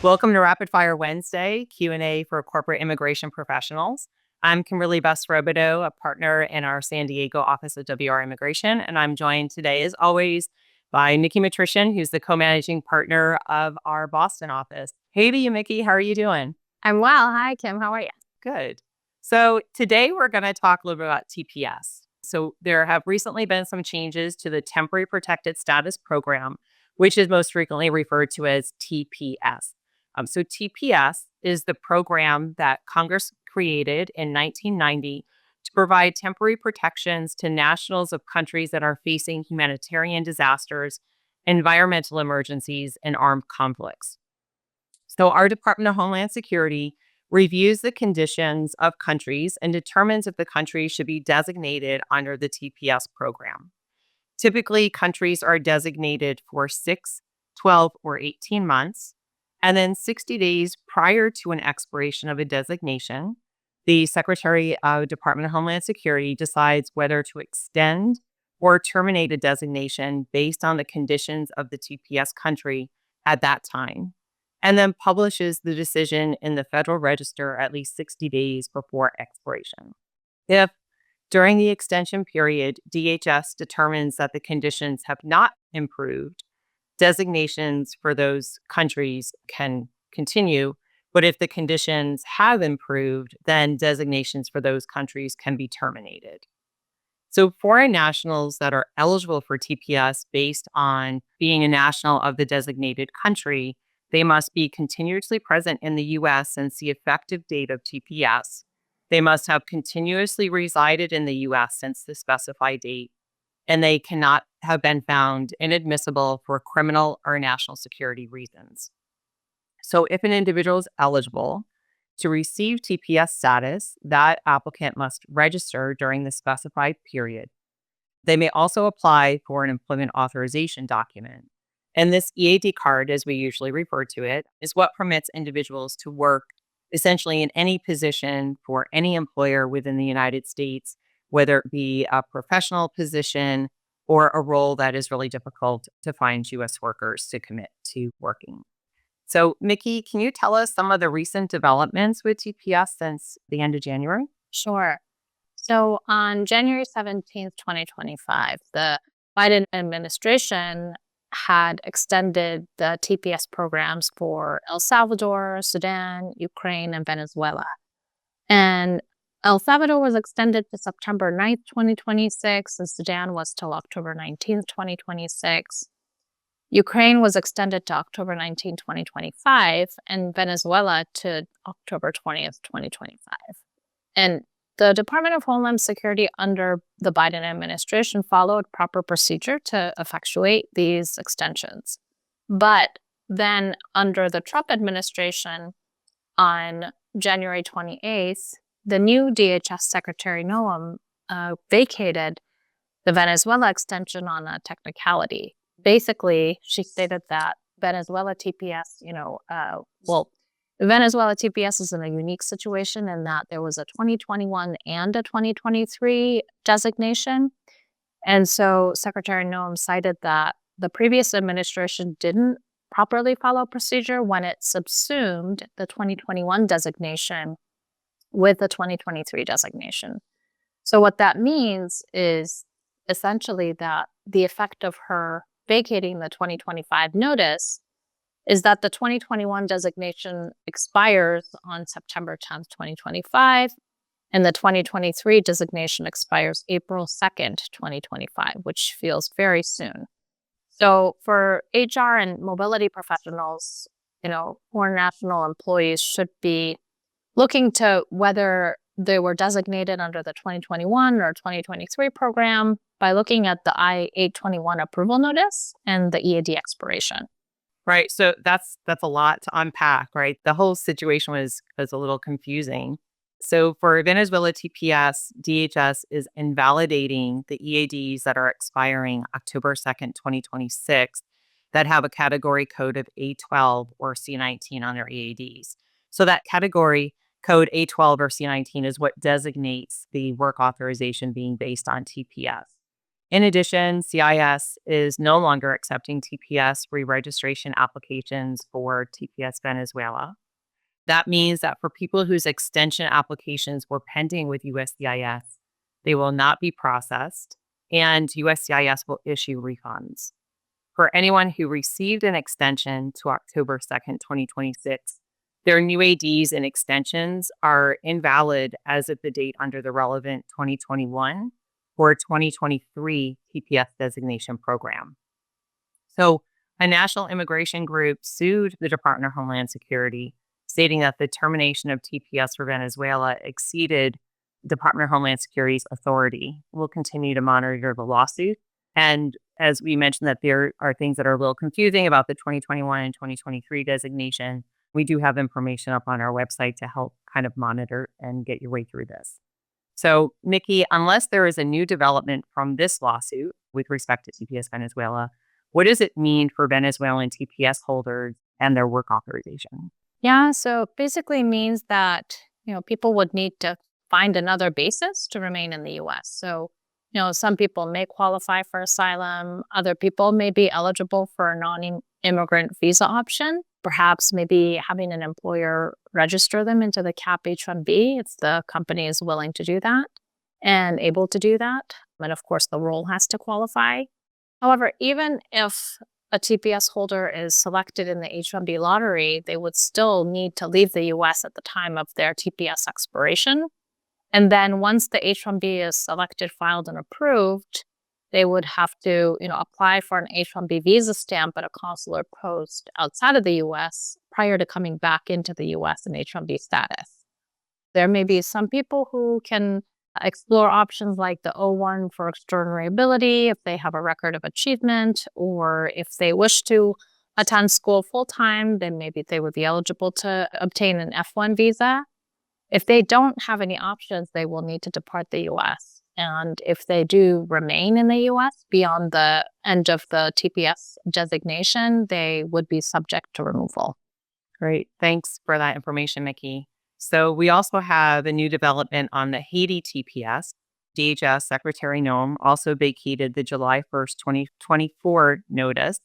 Welcome to Rapid Fire Wednesday, Q&A for corporate immigration professionals. I'm Kimberley Robidoux, a partner in our San Diego office of WR Immigration, and I'm joined today, as always, by Miki Matrician, who's the co-managing partner of our Boston office. Hey to you, Miki. How are you doing? I'm well. Hi, Kim. How are you? Good. So today we're going to talk a little bit about TPS. So there have recently been some changes to the Temporary Protected Status Program, which is most frequently referred to as TPS. So TPS is the program that Congress created in 1990 to provide temporary protections to nationals of countries that are facing humanitarian disasters, environmental emergencies, and armed conflicts. So our Department of Homeland Security reviews the conditions of countries and determines if the country should be designated under the TPS program. Typically, countries are designated for 6, 12, or 18 months. And then 60 days prior to an expiration of a designation, the Secretary of Department of Homeland Security decides whether to extend or terminate a designation based on the conditions of the TPS country at that time, and then publishes the decision in the Federal Register at least 60 days before expiration. If during the extension period, DHS determines that the conditions have not improved, designations for those countries can continue. But if the conditions have improved, then designations for those countries can be terminated. So foreign nationals that are eligible for TPS based on being a national of the designated country, they must be continuously present in the U.S. since the effective date of TPS. They must have continuously resided in the U.S. since the specified date, and they cannot have been found inadmissible for criminal or national security reasons. So if an individual is eligible to receive TPS status, that applicant must register during the specified period. They may also apply for an employment authorization document. And this EAD card, as we usually refer to it, is what permits individuals to work essentially in any position for any employer within the United States, whether it be a professional position or a role that is really difficult to find U.S. workers to commit to working. So, Miki, can you tell us some of the recent developments with TPS since the end of January? Sure. So on January 17th, 2025, the Biden administration had extended the TPS programs for El Salvador, Sudan, Ukraine, and Venezuela. And El Salvador was extended to September 9th, 2026, and Sudan was till October 19th, 2026. Ukraine was extended to October 19, 2025, and Venezuela to October 20th, 2025. And the Department of Homeland Security under the Biden administration followed proper procedure to effectuate these extensions. But then under the Trump administration on January 28th, the new DHS Secretary Noam vacated the Venezuela extension on a technicality. Basically, she stated that Venezuela TPS, Venezuela TPS is in a unique situation in that there was a 2021 and a 2023 designation. And so Secretary Noam cited that the previous administration didn't properly follow procedure when it subsumed the 2021 designation with the 2023 designation. So what that means is essentially that the effect of her vacating the 2025 notice is that the 2021 designation expires on September 10th, 2025, and the 2023 designation expires April 2nd, 2025, which feels very soon. So for HR and mobility professionals, foreign national employees should be looking to whether they were designated under the 2021 or 2023 program by looking at the I-821 approval notice and the EAD expiration. Right. So that's a lot to unpack, right? The whole situation was a little confusing. So for Venezuela TPS, DHS is invalidating the EADs that are expiring October 2nd, 2026, that have a category code of A12 or C19 on their EADs. So that category code A12 or C19 is what designates the work authorization being based on TPS. In addition, CIS is no longer accepting TPS re-registration applications for TPS Venezuela. That means that for people whose extension applications were pending with USCIS, they will not be processed, and USCIS will issue refunds. For anyone who received an extension to October 2nd, 2026, their new ADs and extensions are invalid as of the date under the relevant 2021 or 2023 TPS designation program. So, a national immigration group sued the Department of Homeland Security, stating that the termination of TPS for Venezuela exceeded Department of Homeland Security's authority. We'll continue to monitor the lawsuit. And as we mentioned, that there are things that are a little confusing about the 2021 and 2023 designation. We do have information up on our website to help kind of monitor and get your way through this. So, Miki, unless there is a new development from this lawsuit with respect to TPS Venezuela, what does it mean for Venezuelan TPS holders and their work authorization? Yeah, so it basically means that, people would need to find another basis to remain in the US. So, some people may qualify for asylum, other people may be eligible for a non-immigrant visa option, perhaps maybe having an employer register them into the CAP H-1B if the company is willing to do that and able to do that. And of course, the role has to qualify. However, even if a TPS holder is selected in the H-1B lottery, they would still need to leave the US at the time of their TPS expiration. And then once the H-1B is selected, filed, and approved, they would have to, apply for an H-1B visa stamp at a consular post outside of the US prior to coming back into the US in H-1B status. There may be some people who can explore options like the O1 for extraordinary ability if they have a record of achievement, or if they wish to attend school full-time, then maybe they would be eligible to obtain an F1 visa. If they don't have any options, they will need to depart the US. And if they do remain in the US beyond the end of the TPS designation, they would be subject to removal. Great. Thanks for that information, Miki. So, we also have a new development on the Haiti TPS. DHS Secretary Noem also vacated the July 1st, 2024 notice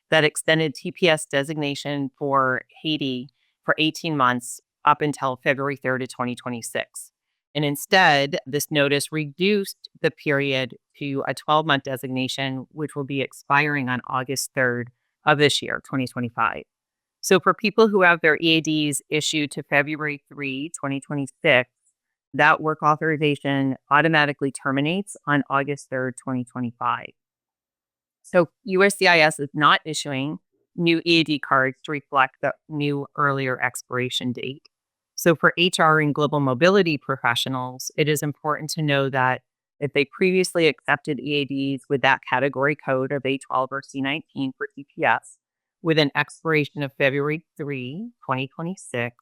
that extended TPS designation for Haiti for 18 months up until February 3rd, 2026. And instead, this notice reduced the period to a 12-month designation, which will be expiring on August 3rd of this year, 2025. So for people who have their EADs issued to February 3, 2026, that work authorization automatically terminates on August 3rd, 2025. So USCIS is not issuing new EAD cards to reflect the new earlier expiration date. So for HR and global mobility professionals, it is important to know that if they previously accepted EADs with that category code of A12 or C19 for TPS, with an expiration of February 3, 2026,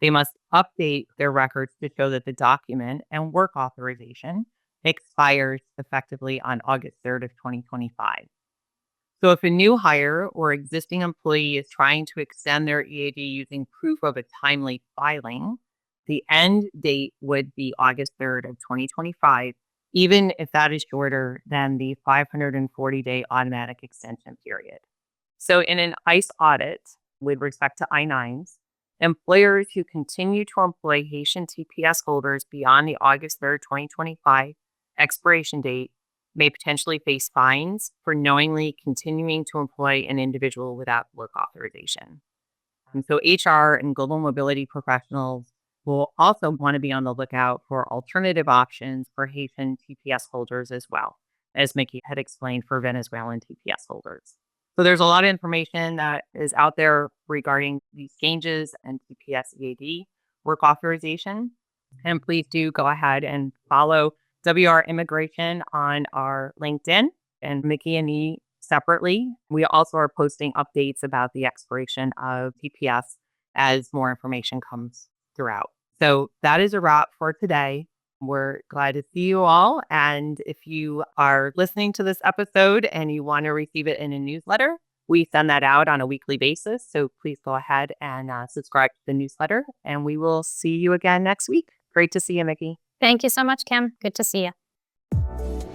they must update their records to show that the document and work authorization expires effectively on August 3rd of 2025. So if a new hire or existing employee is trying to extend their EAD using proof of a timely filing, the end date would be August 3rd of 2025, even if that is shorter than the 540-day automatic extension period. So in an ICE audit with respect to I-9s, employers who continue to employ Haitian TPS holders beyond the August 3rd, 2025 expiration date may potentially face fines for knowingly continuing to employ an individual without work authorization. And so HR and global mobility professionals will also want to be on the lookout for alternative options for Haitian TPS holders as well, as Miki had explained for Venezuelan TPS holders. So there's a lot of information that is out there regarding these changes and TPS EAD work authorization. And please do go ahead and follow WR Immigration on our LinkedIn and Miki and me separately. We also are posting updates about the expiration of TPS as more information comes throughout. So that is a wrap for today. We're glad to see you all. And if you are listening to this episode and you want to receive it in a newsletter, we send that out on a weekly basis. So please go ahead and subscribe to the newsletter, and we will see you again next week. Great to see you, Miki. Thank you so much, Kim. Good to see you.